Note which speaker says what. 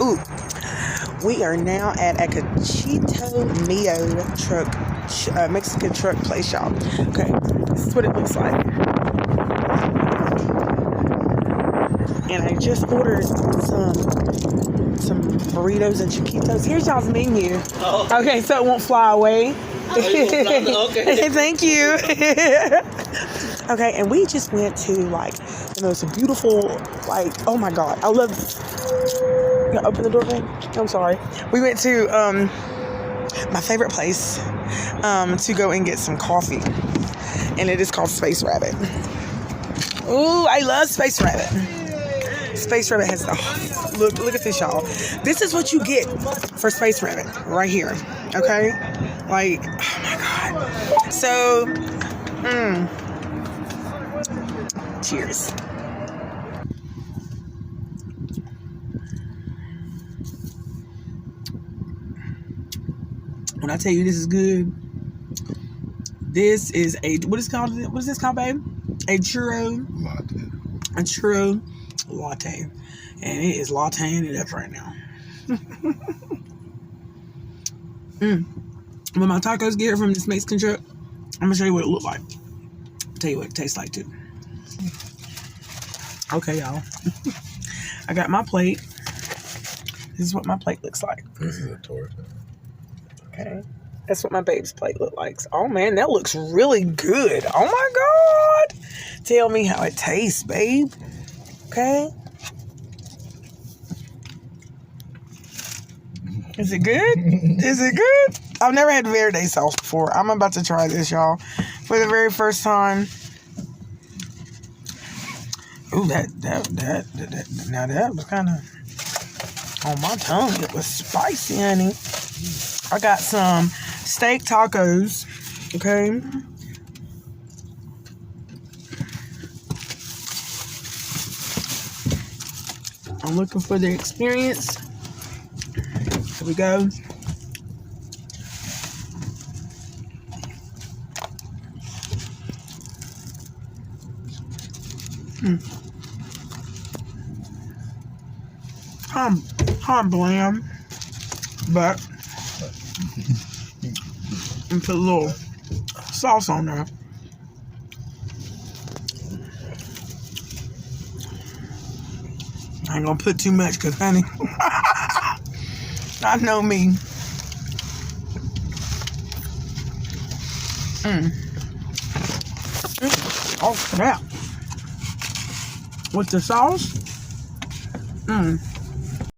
Speaker 1: Ooh, we are now at a Cachito Mio Mexican truck place, y'all. Okay, this is what it looks like. And I just ordered some burritos and chiquitos. Here's y'all's menu.
Speaker 2: Oh.
Speaker 1: Okay, so it won't fly away.
Speaker 2: Okay.
Speaker 1: Thank you. Okay, and we just went to like the most beautiful, like, oh my God, I love. You gonna open the door, babe? I'm sorry. We went to my favorite place to go and get some coffee, and it is called Space Rabbit. Ooh, I love Space Rabbit. Space Rabbit has the look at this, y'all. This is what you get for Space Rabbit right here. Okay, like, oh my God. So, cheers. When I tell you this is good, this is what is this called, babe? A churro latte. And it is latteing it up right now. When my tacos get here from this Mexican truck, I'm gonna show you what it looked like. I'll tell you what it tastes like too. Okay, y'all. I got my plate. This is what my plate looks like.
Speaker 2: This is a torta.
Speaker 1: Okay. That's what my babe's plate looked like. Oh man, that looks really good. Oh my God. Tell me how it tastes, babe. Okay. Is it good? Is it good? I've never had Verde sauce before. I'm about to try this, y'all, for the very first time. Ooh, that was kind of on my tongue. It was spicy, honey. I got some steak tacos, okay? I'm looking for the experience. Here we go. Kind of bland, but and put a little sauce on there. I ain't gonna put too much, cause honey, I know me. Oh snap! With the sauce,